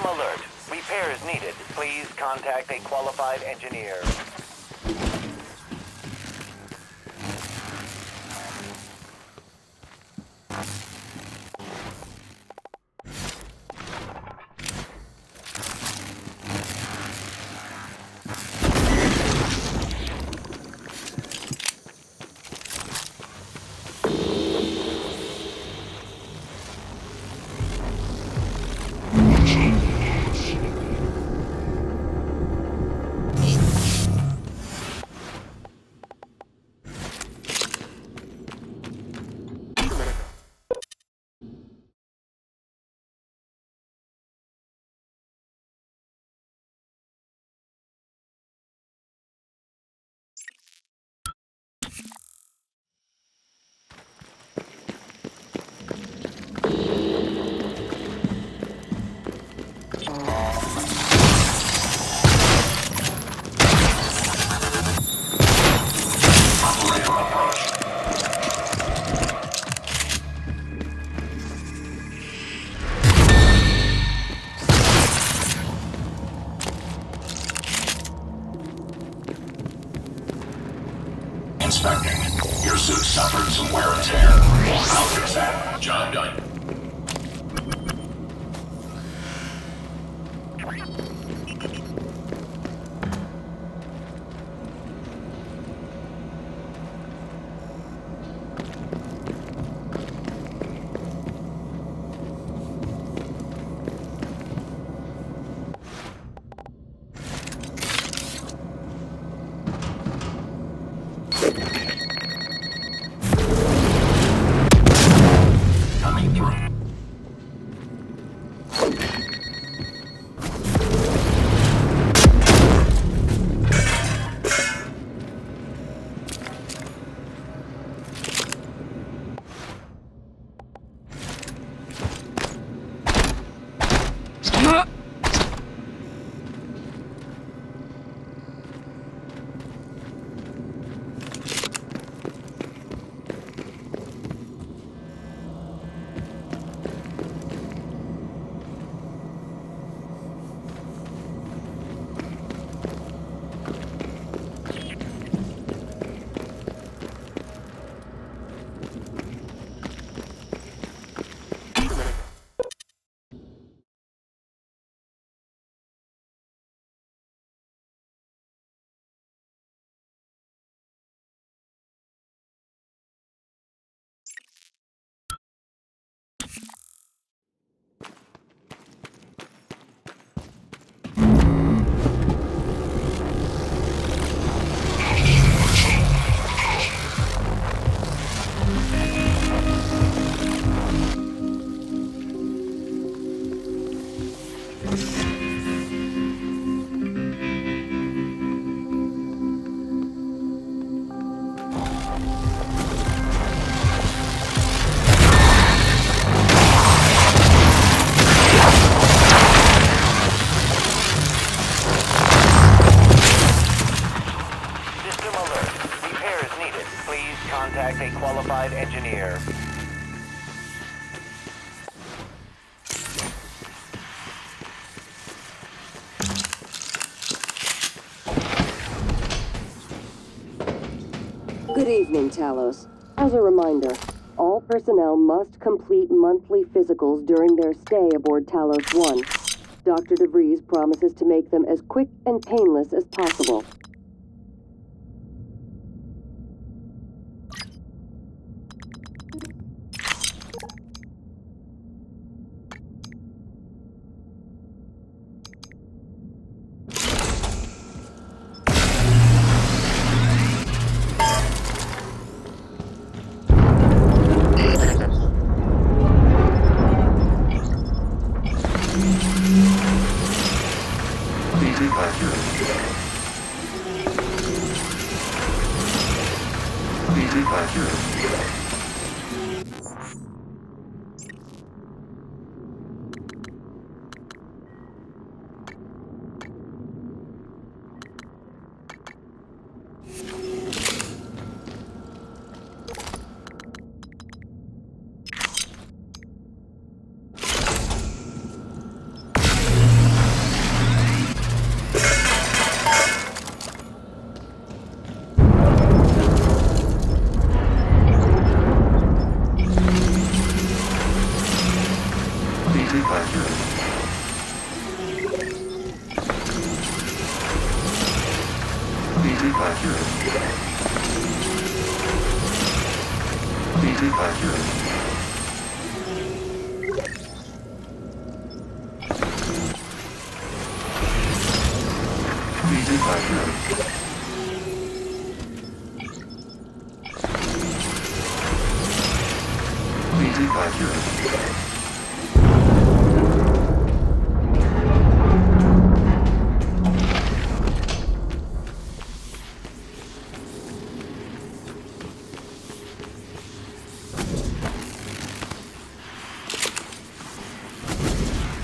alert. Repairs needed. Please contact a qualified engineer. Inspecting. Your suit suffered some wear and tear. I'll fix that. Job done. Contact a qualified engineer. Good evening, Talos. As a reminder, all personnel must complete monthly physicals during their stay aboard Talos 1. Dr. DeVries promises to make them as quick and painless as possible.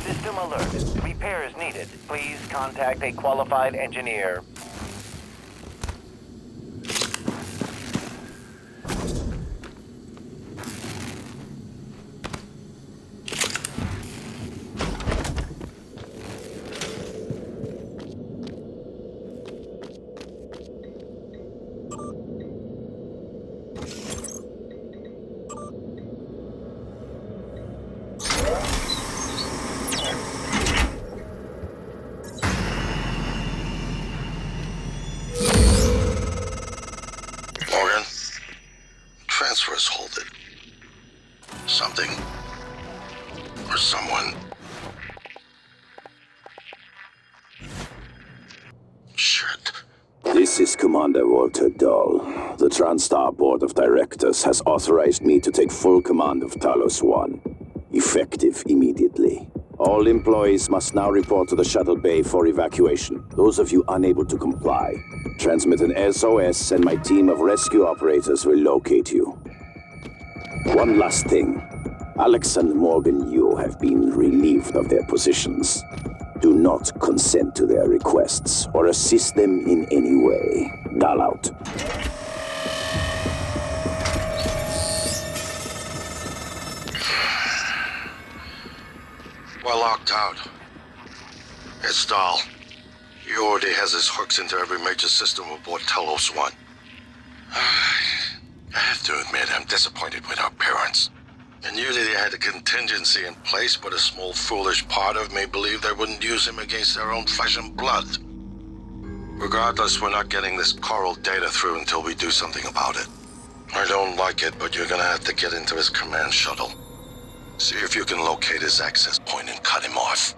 System alert. Repairs needed. Please contact a qualified engineer. Morgan, transfers halted. Something or someone. Shit. This is Commander Walter Dahl. The TranStar Board of Directors has authorized me to take full command of Talos 1, effective immediately. All employees must now report to the shuttle bay for evacuation. Those of you unable to comply, transmit an SOS and my team of rescue operators will locate you. One last thing. Alex and Morgan Yu have been relieved of their positions. Do not consent to their requests or assist them in any way. Dahl out. We're locked out. It's Dahl. He already has his hooks into every major system aboard Talos 1. I have to admit, I'm disappointed with our parents. I knew that he had a contingency in place, but a small foolish part of me believed they wouldn't use him against their own flesh and blood. Regardless, we're not getting this coral data through until we do something about it. I don't like it, but you're gonna have to get into his command shuttle. See if you can locate his access point and cut him off.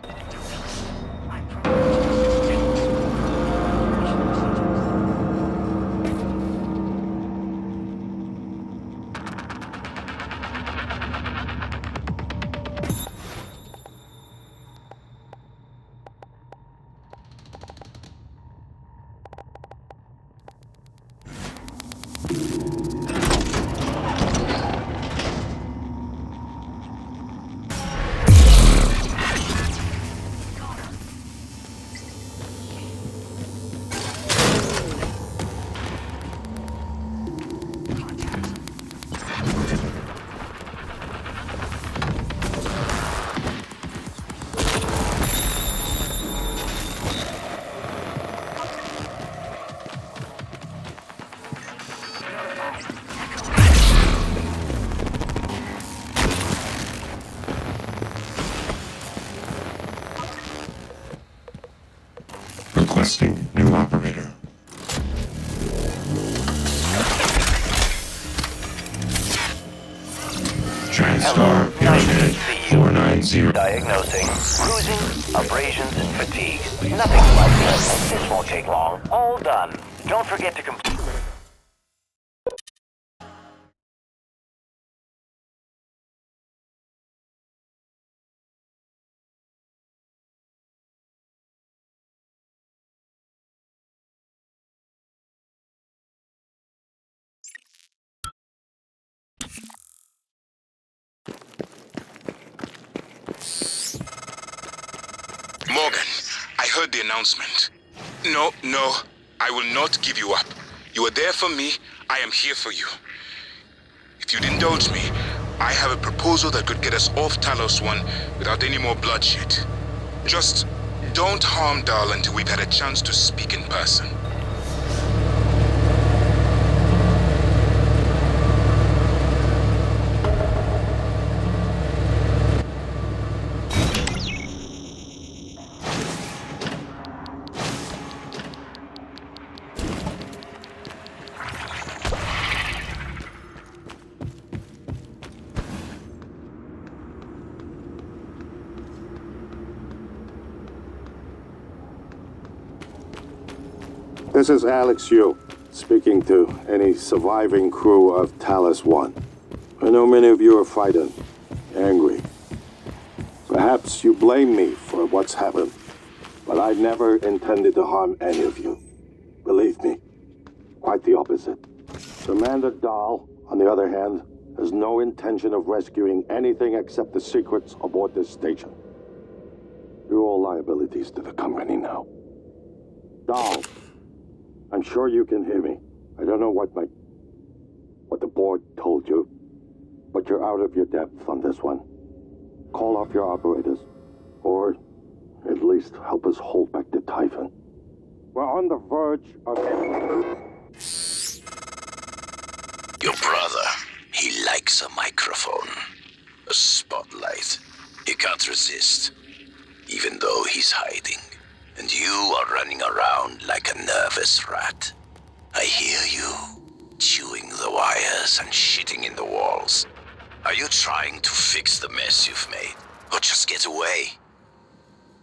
Requesting new operator. TranStar Unedited 490. Diagnosing bruising, abrasions, and fatigue. Nothing like this. This won't take long. All done. Don't forget to complete. Morgan, I heard the announcement. No, I will not give you up. You are there for me, I am here for you. If you'd indulge me, I have a proposal that could get us off Talos 1 without any more bloodshed. Just don't harm Dahl until we've had a chance to speak in person. This is Alex Yu, speaking to any surviving crew of Talos 1. I know many of you are frightened, angry. Perhaps you blame me for what's happened, but I never intended to harm any of you. Believe me, quite the opposite. Commander Dahl, on the other hand, has no intention of rescuing anything except the secrets aboard this station. You're all liabilities to the company now. Dahl, I'm sure you can hear me. I don't know what the board told you, but you're out of your depth on this one. Call off your operators, or at least help us hold back the Typhon. We're on the verge of... Your brother, he likes a microphone. A spotlight. He can't resist, even though he's hiding. And you are running around like a nervous rat. I hear you, chewing the wires and shitting in the walls. Are you trying to fix the mess you've made, or just get away?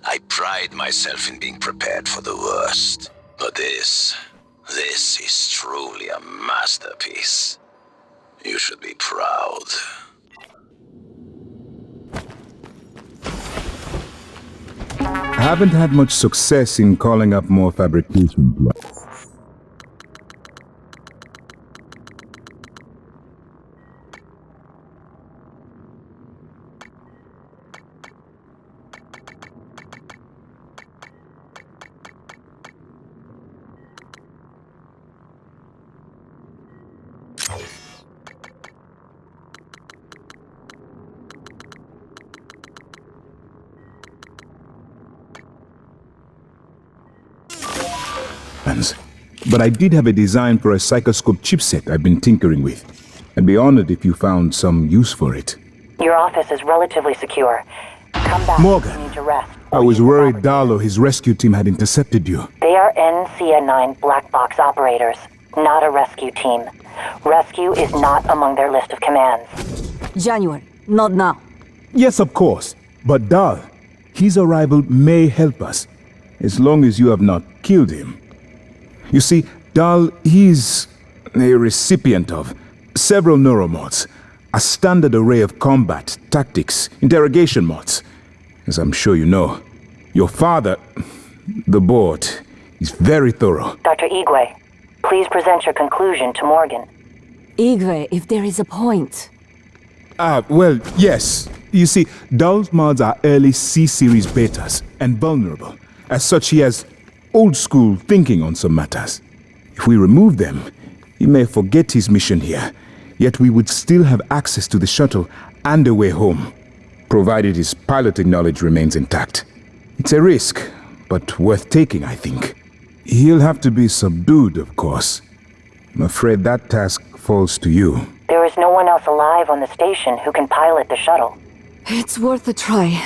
I pride myself in being prepared for the worst, but this is truly a masterpiece. You should be proud. I haven't had much success in calling up more fabrication plots. But I did have a design for a psychoscope chipset I've been tinkering with. I'd be honored if you found some use for it. Your office is relatively secure. Come back. Morgan, You need to rest. I was worried Dahl or his rescue team had intercepted you. They are NCA-9 black box operators, not a rescue team. Rescue is not among their list of commands. January, not now. Yes, of course. But Dahl, his arrival may help us, as long as you have not killed him. You see, Dahl, he's a recipient of several neuromods, a standard array of combat, tactics, interrogation mods. As I'm sure you know, your father, the board, is very thorough. Dr. Igwe, please present your conclusion to Morgan. Igwe, if there is a point. Well, yes. You see, Dahl's mods are early C-series betas and vulnerable. As such, he has old-school thinking on some matters. If we remove them, he may forget his mission here, yet we would still have access to the shuttle and a way home, provided his piloting knowledge remains intact. It's a risk, but worth taking, I think. He'll have to be subdued, of course. I'm afraid that task falls to you. There is no one else alive on the station who can pilot the shuttle. It's worth a try.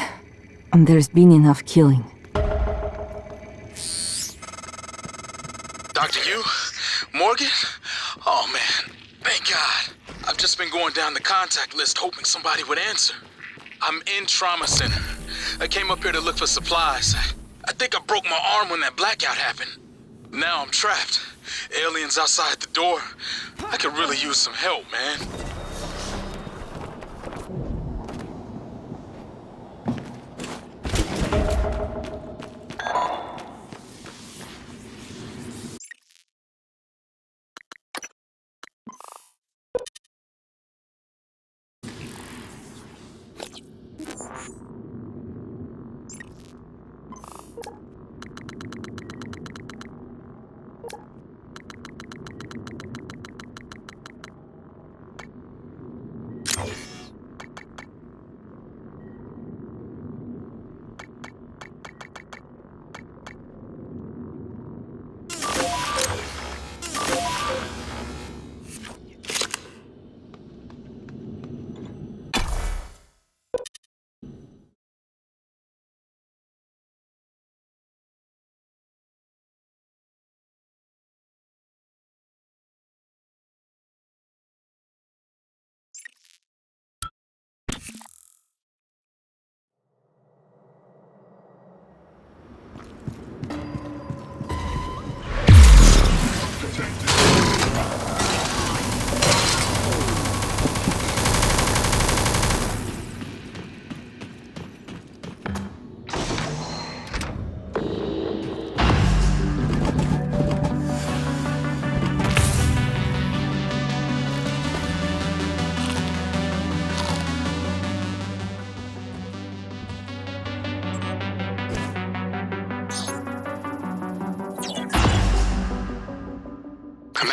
And there's been enough killing. Dr. Yu? Morgan? Oh man, thank God. I've just been going down the contact list hoping somebody would answer. I'm in trauma center. I came up here to look for supplies. I think I broke my arm when that blackout happened. Now I'm trapped. Aliens outside the door. I could really use some help, man.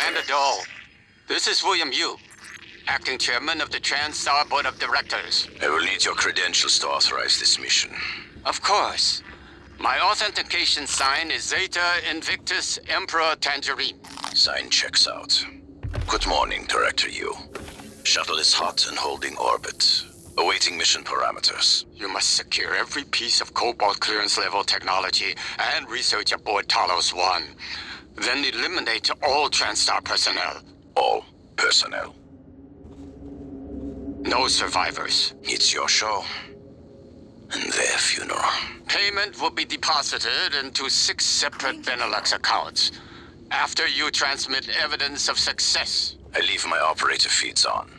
Commander Dole, this is William Yu, acting chairman of the TranStar Board of Directors. I will need your credentials to authorize this mission. Of course. My authentication sign is Zeta Invictus Emperor Tangerine. Sign checks out. Good morning, Director Yu. Shuttle is hot and holding orbit. Awaiting mission parameters. You must secure every piece of Cobalt clearance level technology and research aboard Talos 1. Then eliminate all TranStar personnel. All personnel. No survivors. It's your show. And their funeral. Payment will be deposited into 6 separate Benelux accounts after you transmit evidence of success. I leave my operator feeds on.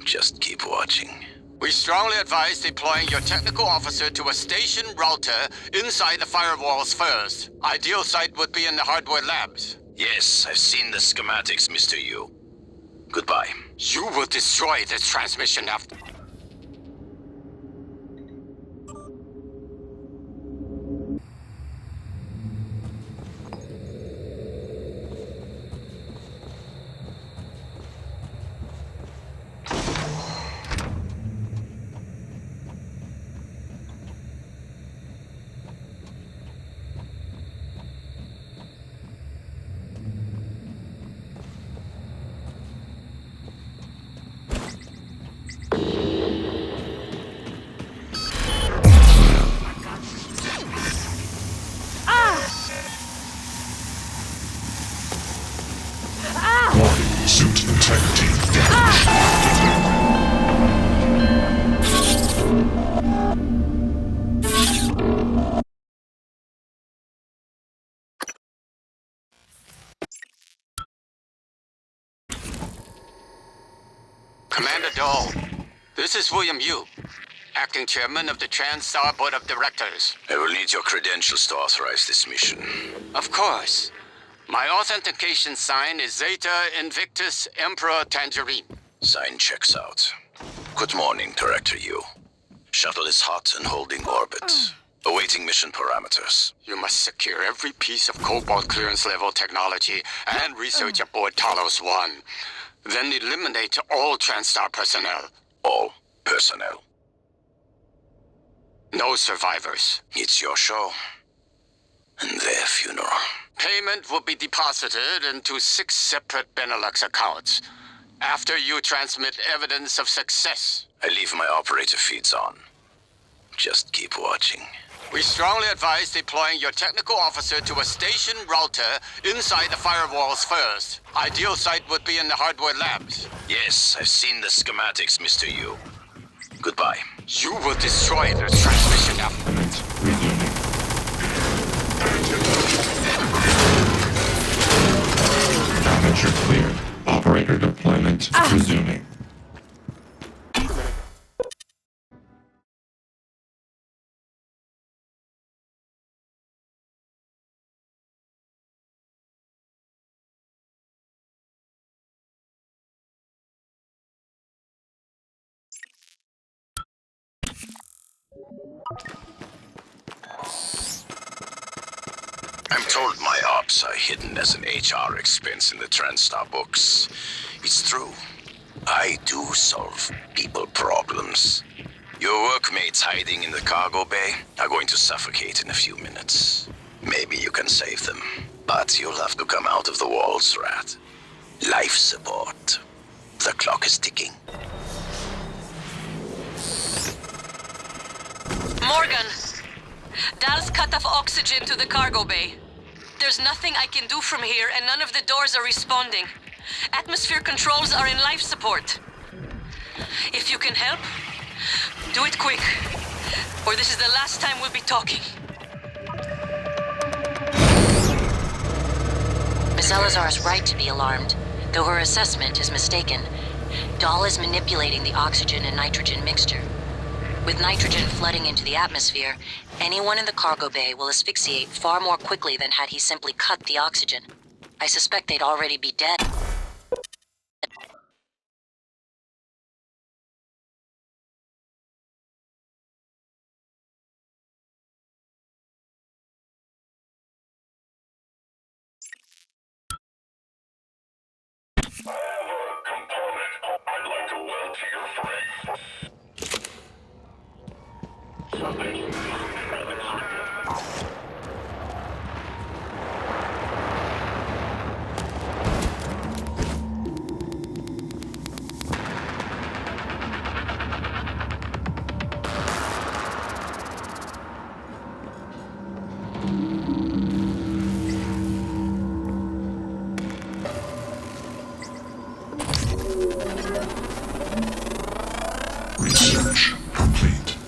Just keep watching. We strongly advise deploying your technical officer to a station router inside the firewalls first. Ideal site would be in the hardware labs. Yes, I've seen the schematics, Mr. Yu. Goodbye. You will destroy this transmission after... Suit integrity damaged. Commander Dole, this is William Yu, acting chairman of the TranStar Board of Directors. I will need your credentials to authorize this mission. Of course. My authentication sign is Zeta Invictus Emperor Tangerine. Sign checks out. Good morning, Director Yu. Shuttle is hot and holding orbit. Awaiting mission parameters. You must secure every piece of Cobalt clearance level technology and research aboard Talos 1. Then eliminate all TranStar personnel. All personnel. No survivors. It's your show. And their funeral. Payment will be deposited into 6 separate Benelux accounts after you transmit evidence of success. I leave my operator feeds on. Just keep watching. We strongly advise deploying your technical officer to a station router inside the firewalls first. Ideal site would be in the hardware labs. Yes, I've seen the schematics, Mr. Yu. Goodbye. You will destroy this transmission after. Resuming. Damage cleared. Operator deployment resuming. I'm told my ops are hidden as an HR expense in the TranStar books. It's true. I do solve people problems. Your workmates hiding in the cargo bay are going to suffocate in a few minutes. Maybe you can save them, but you'll have to come out of the walls, Rat. Life support. The clock is ticking. Morgan! Dal's cut off oxygen to the cargo bay. There's nothing I can do from here, and none of the doors are responding. Atmosphere controls are in life support. If you can help, do it quick, or this is the last time we'll be talking. Miss Elazar is right to be alarmed, though her assessment is mistaken. Dahl is manipulating the oxygen and nitrogen mixture. With nitrogen flooding into the atmosphere, anyone in the cargo bay will asphyxiate far more quickly than had he simply cut the oxygen. I suspect they'd already be dead. Research complete.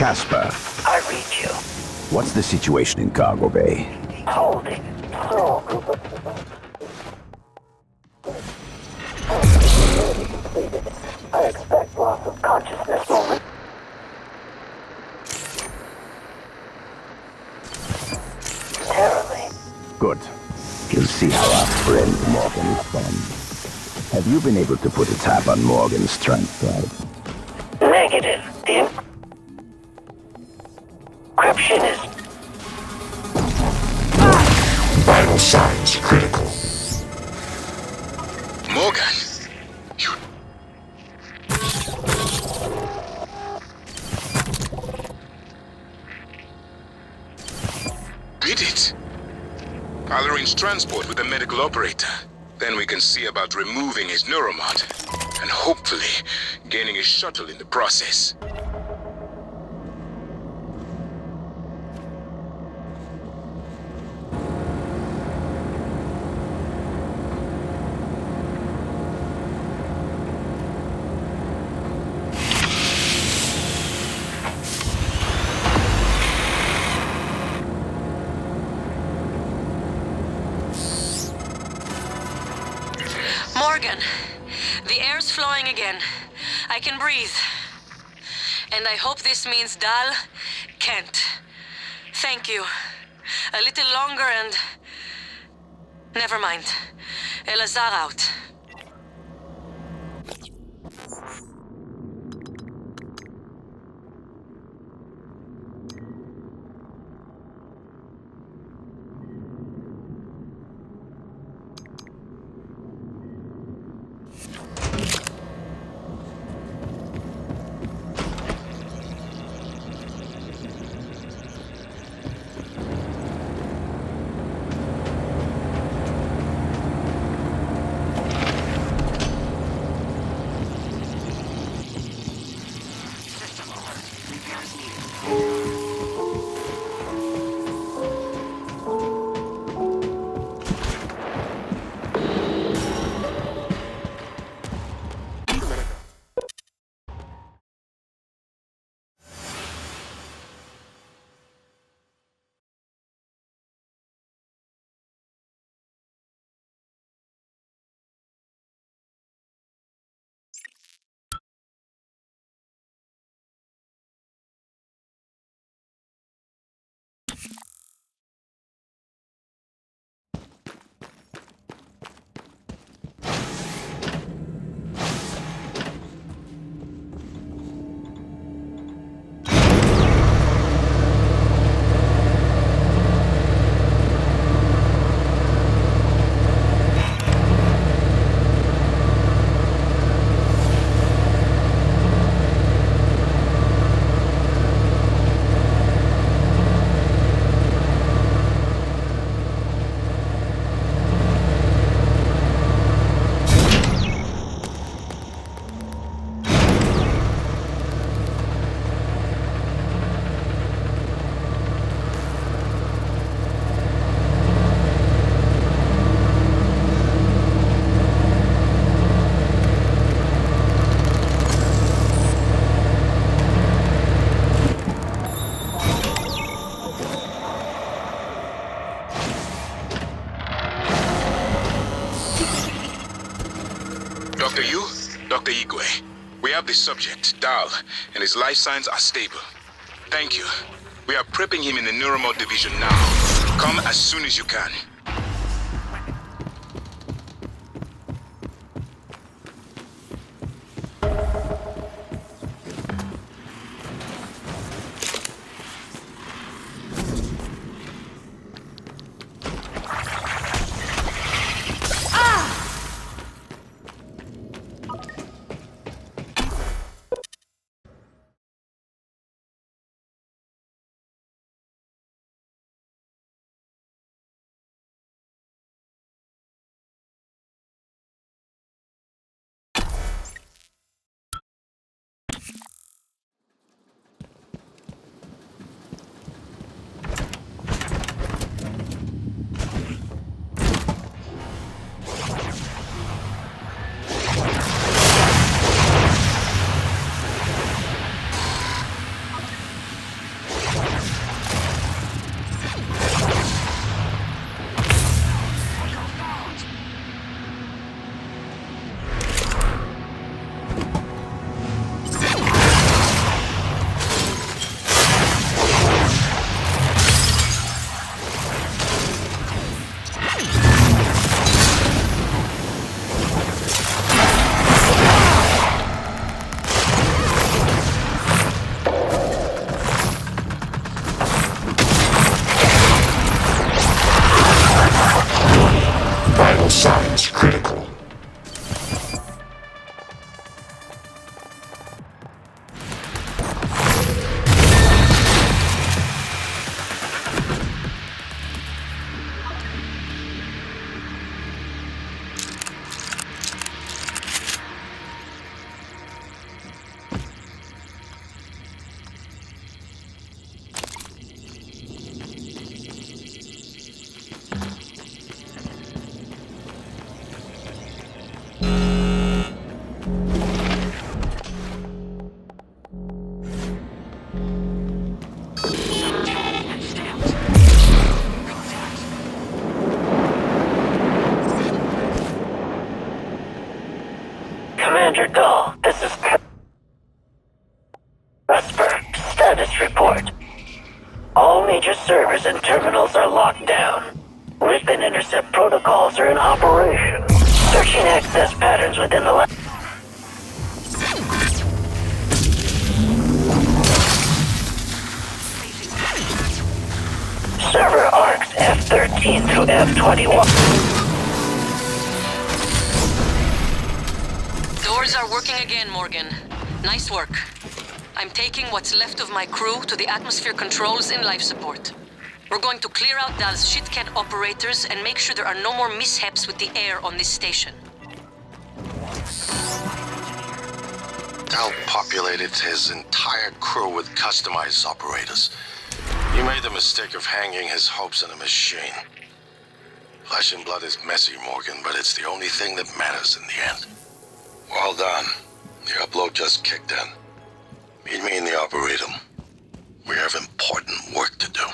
Casper, I read you. what's the situation in Cargo Bay? Hold it. I expect loss of consciousness moment. Terribly. Good. We'll see how our friend Morgan responds. Have you been able to put a tap on Morgan's strength drive? Negative. The encryption is... Vital signs critical. Morgan, you... did it. I'll arrange transport with the medical operator. Then we can see about removing his neuromod. And hopefully, gaining his shuttle in the process. Morgan, the air's flowing again. I can breathe. And I hope this means Dal can't. Thank you. A little longer and... never mind. Elazar out. To you, Dr. Igwe. We have the subject, Dal, and his life signs are stable. Thank you. We are prepping him in the Neuromod division now. Come as soon as you can. Vital signs critical. Commander Dahl, this is Vesper. Status report. All major servers and terminals are locked down. Rift and intercept protocols are in operation. Searching access patterns within the lab. Server arcs F13 through F21. Doors are working again, Morgan. Nice work. I'm taking what's left of my crew to the atmosphere controls in life support. We're going to clear out Dal's shitcat operators and make sure there are no more mishaps with the air on this station. Dal populated his entire crew with customized operators. He made the mistake of hanging his hopes on a machine. Flesh and blood is messy, Morgan, but it's the only thing that matters in the end. Well done. The upload just kicked in. Meet me in the Arboretum. We have important work to do.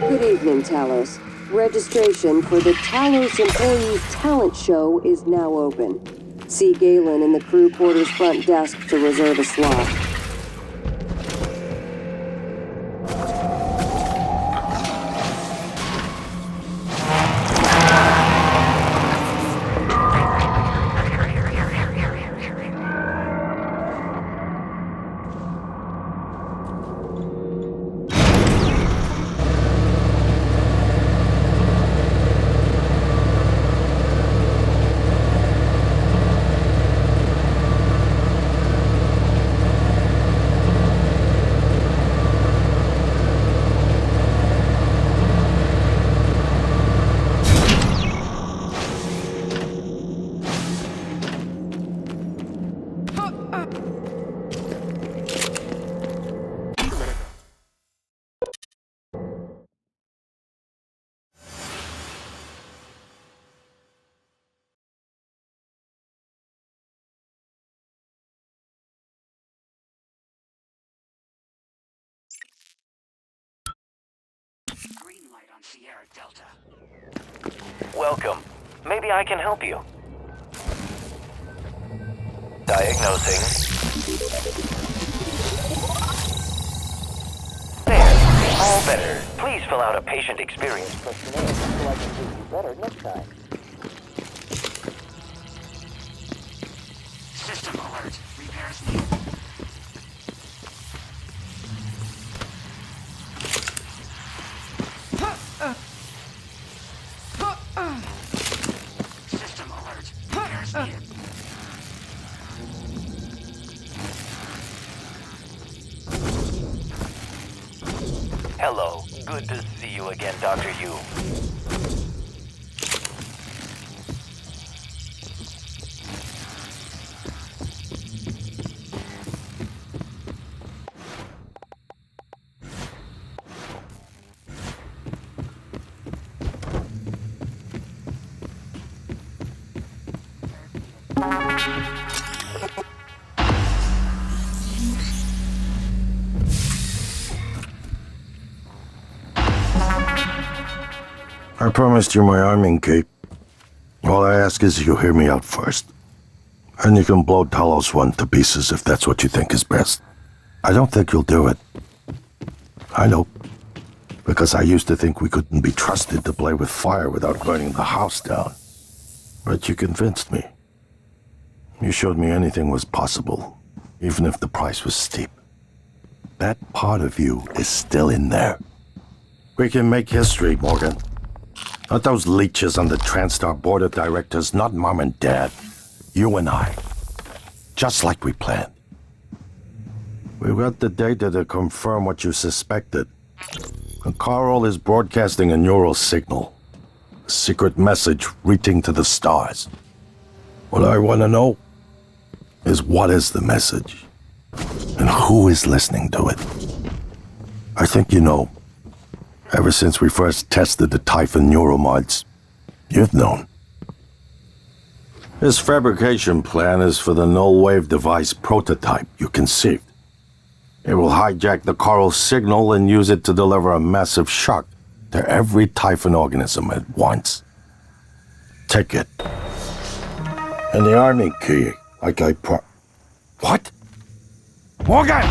Good evening, Talos. Registration for the Talos Employees Talent Show is now open. See Galen in the crew quarters front desk to reserve a slot. Sierra Delta. Welcome. Maybe I can help you. Diagnosing. There. All better. Please fill out a patient experience questionnaire so I can treat you better next time. System alert. Repairs needed. System alert. Repairs needed. Hello. Good to see you again, Dr. Yu. I promised you my arming cape. All I ask is you hear me out first. And you can blow Talos 1 to pieces if that's what you think is best. I don't think you'll do it. I know. Because I used to think we couldn't be trusted to play with fire without burning the house down. But you convinced me. You showed me anything was possible, even if the price was steep. That part of you is still in there. We can make history, Morgan. Not those leeches on the TranStar board of directors, not Mom and Dad. You and I. Just like we planned. We've got the data to confirm what you suspected. And Carl is broadcasting a neural signal. A secret message reaching to the stars. What I want to know is what is the message? And who is listening to it? I think you know. Ever since we first tested the Typhon neuromods, you've known. This fabrication plan is for the null-wave device prototype you conceived. It will hijack the Coral signal and use it to deliver a massive shock to every Typhon organism at once. Take it. And the army key, like I What? Morgan!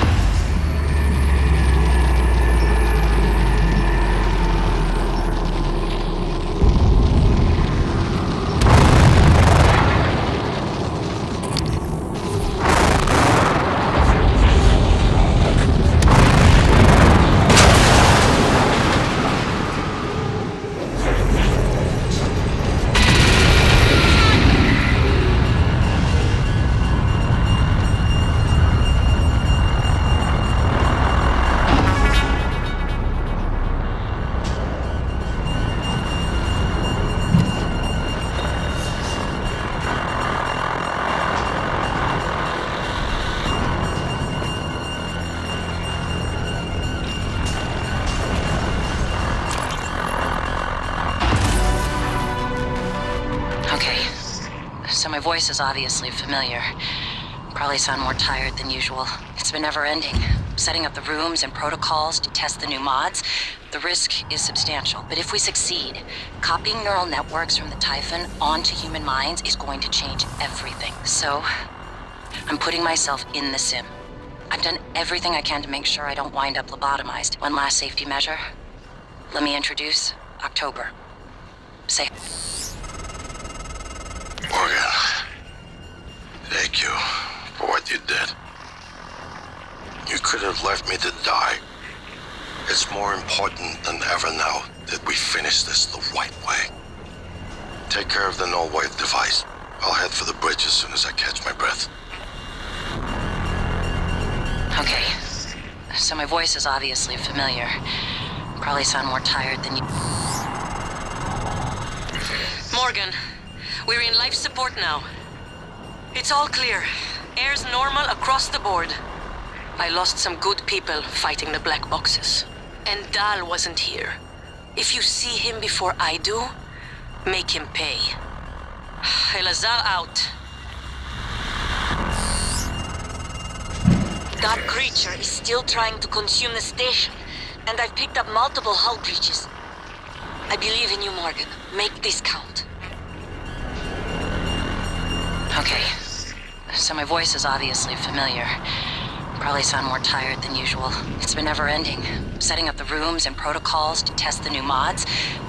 So my voice is obviously familiar. Probably sound more tired than usual. It's been never-ending. Setting up the rooms and protocols to test the new mods. The risk is substantial, but if we succeed, copying neural networks from the Typhon onto human minds is going to change everything. So, I'm putting myself in the sim. I've done everything I can to make sure I don't wind up lobotomized. One last safety measure. Let me introduce October. Say... Morgan, thank you for what you did. You could have left me to die. It's more important than ever now that we finish this the right way. Take care of the null-wave device. I'll head for the bridge as soon as I catch my breath. Okay. So my voice is obviously familiar. Probably sound more tired than you... Morgan, we're in life support now. It's all clear. Air's normal across the board. I lost some good people fighting the black boxes. And Dal wasn't here. If you see him before I do, make him pay. Elazar out. That creature is still trying to consume the station, and I've picked up multiple hull breaches. I believe in you, Morgan. Make this count. Okay. So my voice is obviously familiar. Probably sound more tired than usual. It's been never-ending. Setting up the rooms and protocols to test the new mods,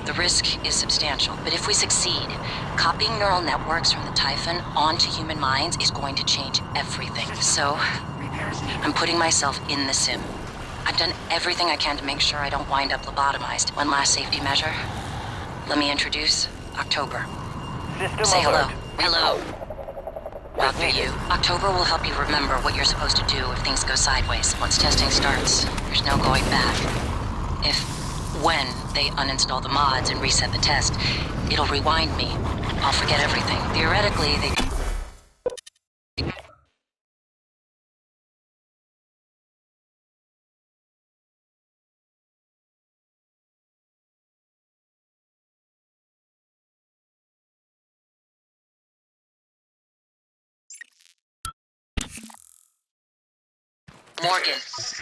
the risk is substantial. But if we succeed, copying neural networks from the Typhon onto human minds is going to change everything. So, I'm putting myself in the sim. I've done everything I can to make sure I don't wind up lobotomized. One last safety measure. Let me introduce October. System Say hello. alert. Hello. Dr. Yu. October will help you remember what you're supposed to do if things go sideways. Once testing starts, there's no going back. When they uninstall the mods and reset the test, it'll rewind me. I'll forget everything. Theoretically, they... Morgan,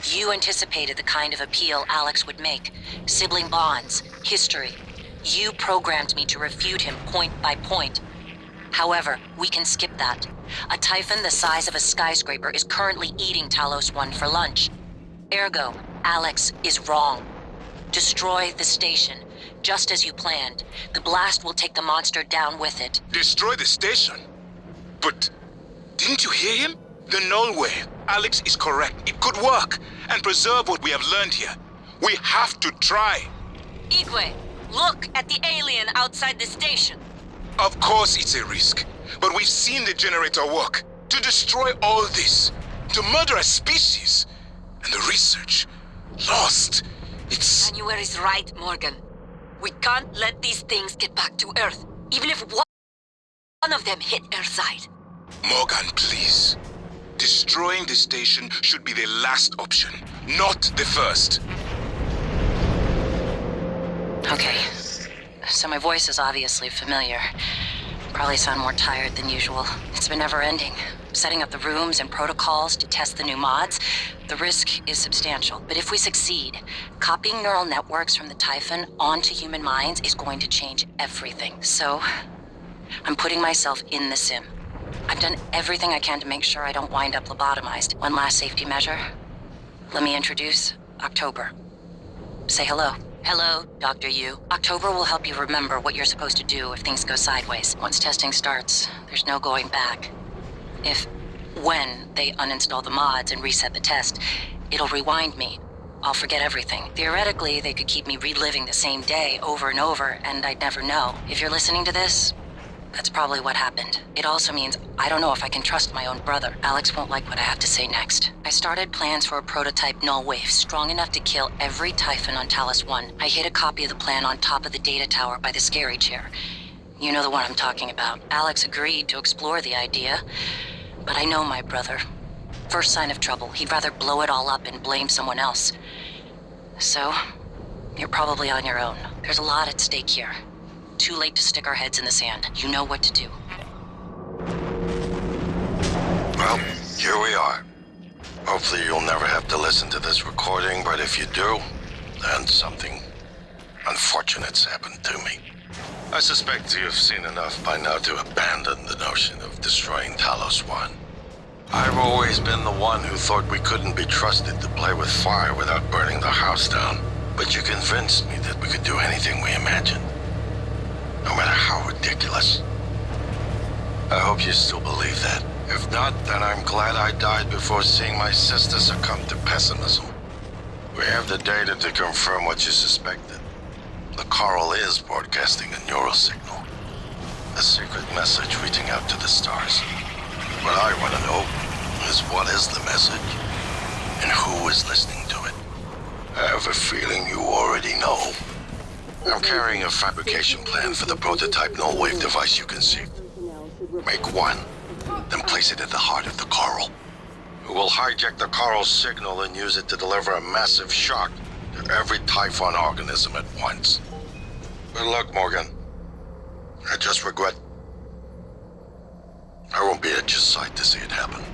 you anticipated the kind of appeal Alex would make. Sibling bonds, history. You programmed me to refute him point by point. However, we can skip that. A Typhon the size of a skyscraper is currently eating Talos 1 for lunch. Ergo, Alex is wrong. Destroy the station, just as you planned. The blast will take the monster down with it. Destroy the station? But didn't you hear him? The null wave. Alex is correct. It could work and preserve what we have learned here. We have to try. Igwe, look at the alien outside the station. Of course it's a risk, but we've seen the generator work. To destroy all this, to murder a species, and the research lost. It's... January is right, Morgan. We can't let these things get back to Earth, even if one of them hit Earthside. Morgan, please. Destroying the station should be the last option, not the first. Okay. So my voice is obviously familiar. Probably sound more tired than usual. It's been never-ending. Setting up the rooms and protocols to test the new mods, the risk is substantial. But if we succeed, copying neural networks from the Typhon onto human minds is going to change everything. So, I'm putting myself in the sim. I've done everything I can to make sure I don't wind up lobotomized. One last safety measure. Let me introduce October. Say hello. Hello, Dr. Yu. October will help you remember what you're supposed to do if things go sideways. Once testing starts, there's no going back. When they uninstall the mods and reset the test, it'll rewind me. I'll forget everything. Theoretically, they could keep me reliving the same day over and over, and I'd never know. If you're listening to this, that's probably what happened. It also means I don't know if I can trust my own brother. Alex won't like what I have to say next. I started plans for a prototype null wave strong enough to kill every Typhon on Talos 1. I hid a copy of the plan on top of the data tower by the scary chair. You know the one I'm talking about. Alex agreed to explore the idea, but I know my brother. First sign of trouble, he'd rather blow it all up and blame someone else. So, you're probably on your own. There's a lot at stake here. Too late to stick our heads in the sand. You know what to do. Well, here we are. Hopefully you'll never have to listen to this recording, but if you do, then something unfortunate's happened to me. I suspect you've seen enough by now to abandon the notion of destroying Talos 1. I've always been the one who thought we couldn't be trusted to play with fire without burning the house down, but you convinced me that we could do anything we imagined. No matter how ridiculous. I hope you still believe that. If not, then I'm glad I died before seeing my sister succumb to pessimism. We have the data to confirm what you suspected. The coral is broadcasting a neural signal. A secret message reaching out to the stars. What I want to know is what is the message, and who is listening to it. I have a feeling you already know. I'm carrying a fabrication plan for the prototype null wave device you conceived. Make one, then place it at the heart of the coral. We'll hijack the coral's signal and use it to deliver a massive shock to every Typhon organism at once. Good luck, Morgan. I just regret I won't be at your side to see it happen.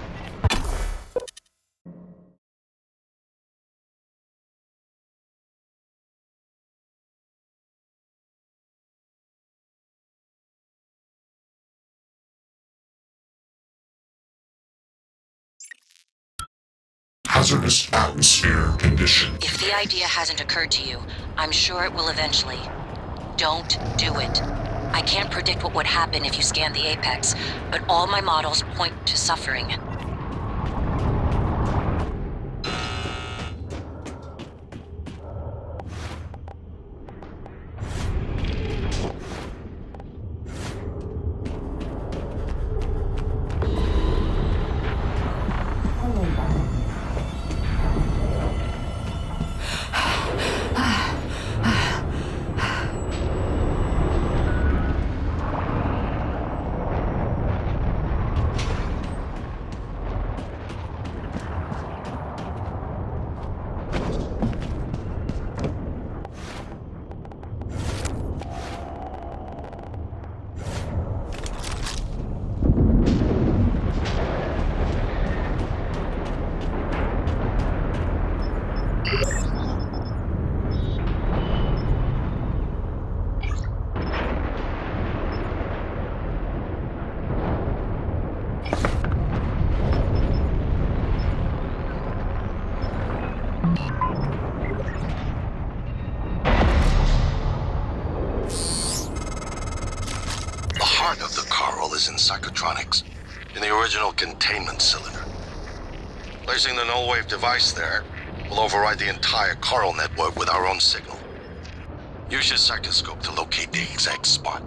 Hazardous atmosphere conditions. If the idea hasn't occurred to you, I'm sure it will eventually. Don't do it. I can't predict what would happen if you scan the Apex, but all my models point to suffering. is in psychotronics, in the original containment cylinder. Placing the null-wave device there will override the entire coral network with our own signal. Use your psychoscope to locate the exact spot.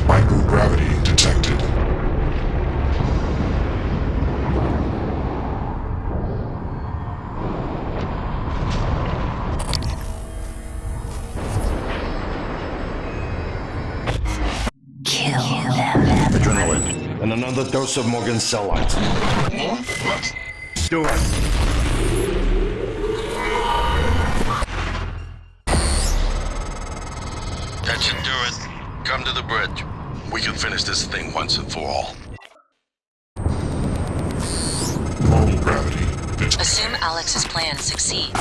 Microgravity detected. Kill them. Adrenaline, and another dose of Morganellite. Do it. That should do it. Come to the bridge. We can finish this thing once and for all. Normal gravity detected. Assume Alex's plan succeeds.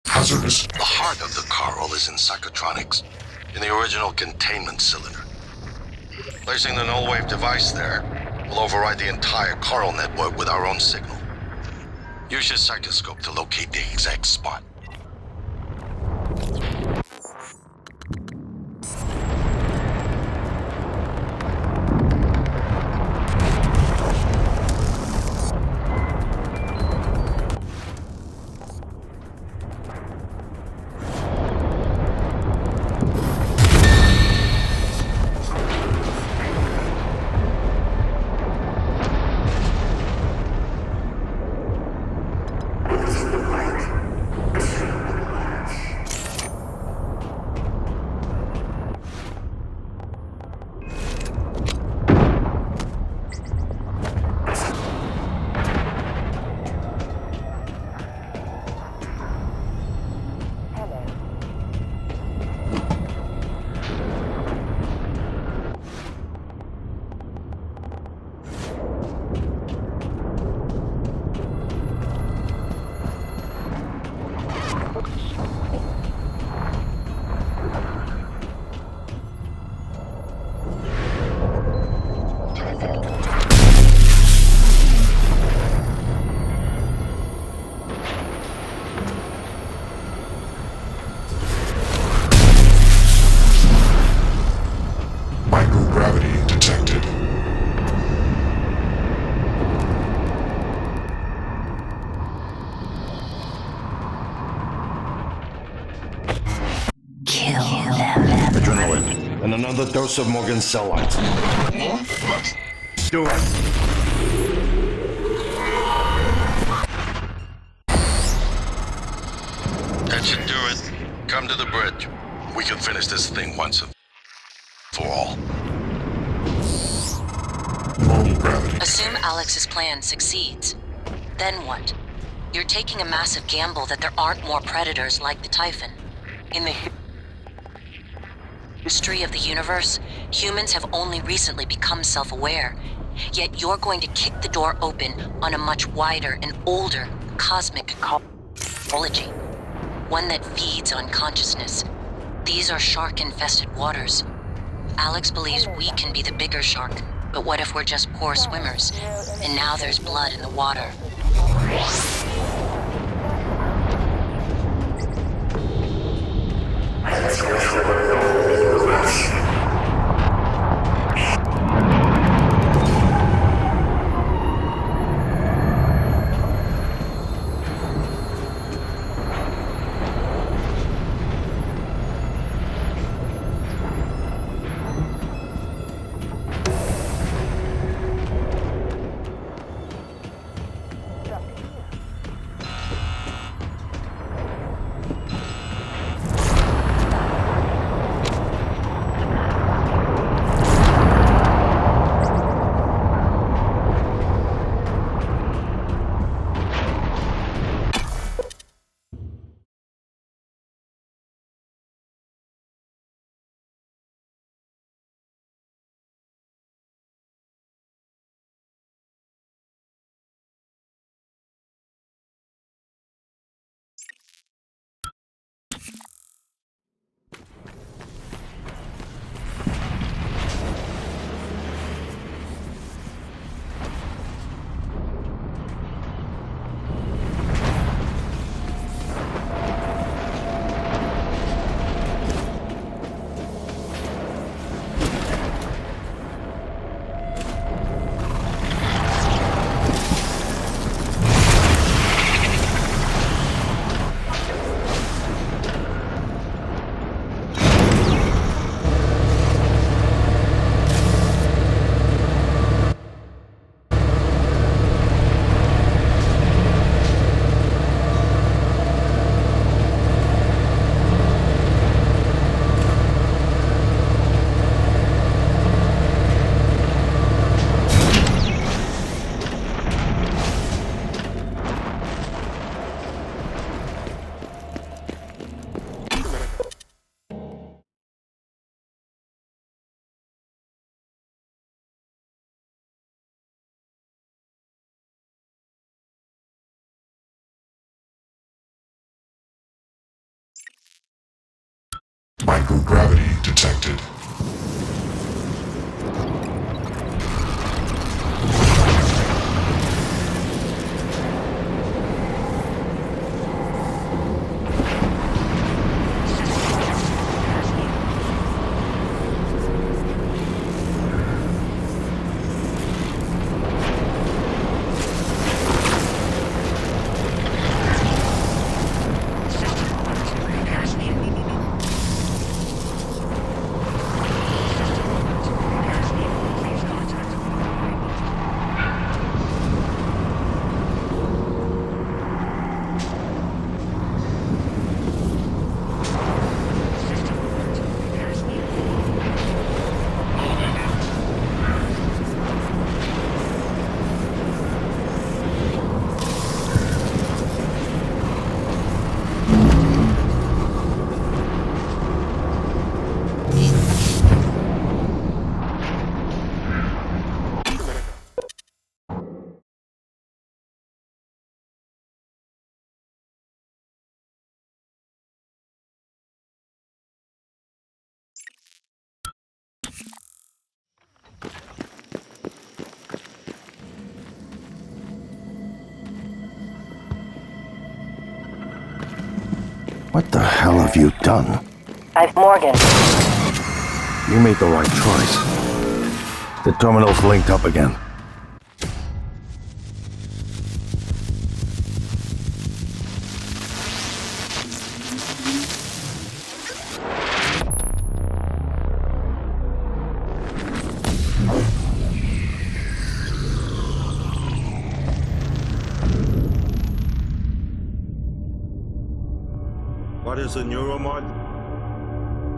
Hazardous. The heart of the coral is in psychotronics, in the original containment cylinder. Placing the null-wave device there will override the entire coral network with our own signal. Use your psychoscope to locate the exact spot. another dose of Morgan's cell lights. Do it. That should do it. Come to the bridge. We can finish this thing once and for all. Assume Alex's plan succeeds. Then what? You're taking a massive gamble that there aren't more predators like the Typhon. In the history of the universe, humans have only recently become self-aware. Yet you're going to kick the door open on a much wider and older cosmic ecology. One that feeds on consciousness. These are shark-infested waters. Alex believes we can be the bigger shark, but what if we're just poor swimmers? And now there's blood in the water. Microgravity detected. What the hell have you done? I've Morgan. You made the right choice. The terminal's linked up again. What is a neuromod?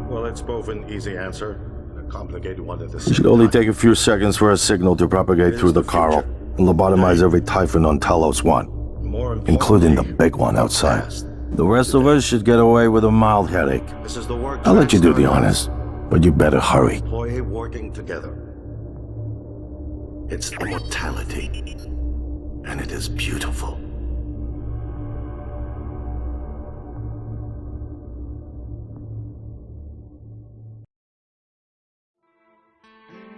Well, it's both an easy answer and a complicated one at the same It should only time. take a few seconds for a signal to propagate through the coral and lobotomize every Typhon on Talos 1, More including the importantly, big one outside. fast. The rest of us should get away with a mild headache. This is the work I'll let you do the Drax honors, but you better hurry. employee working together. It's immortality, and it is beautiful.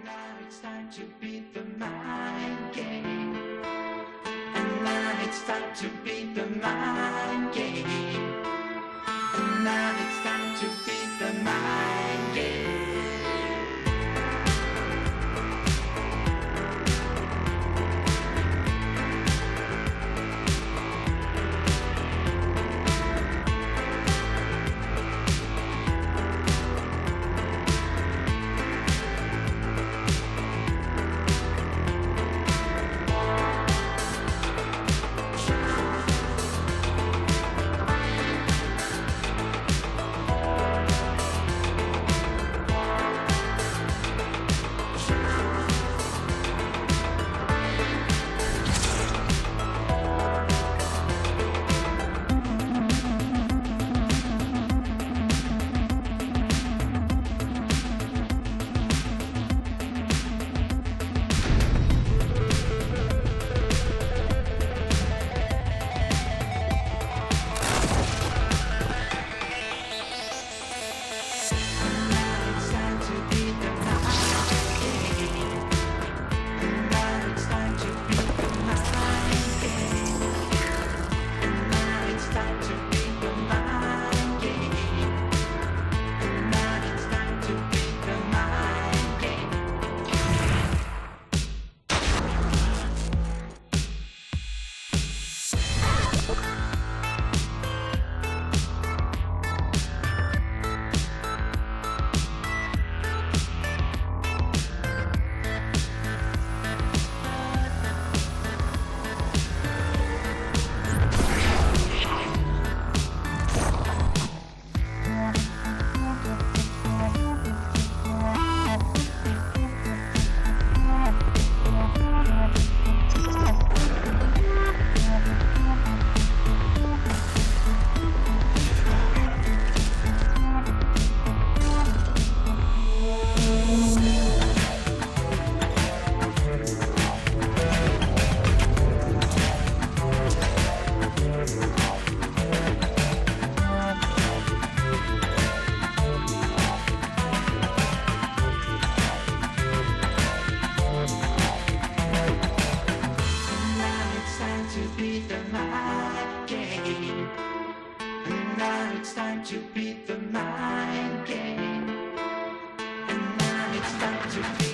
Now it's time to beat the mind game. And now it's time to beat the mind game. And now it's time to beat the mind game. It's time to beat the mind game. And now it's time to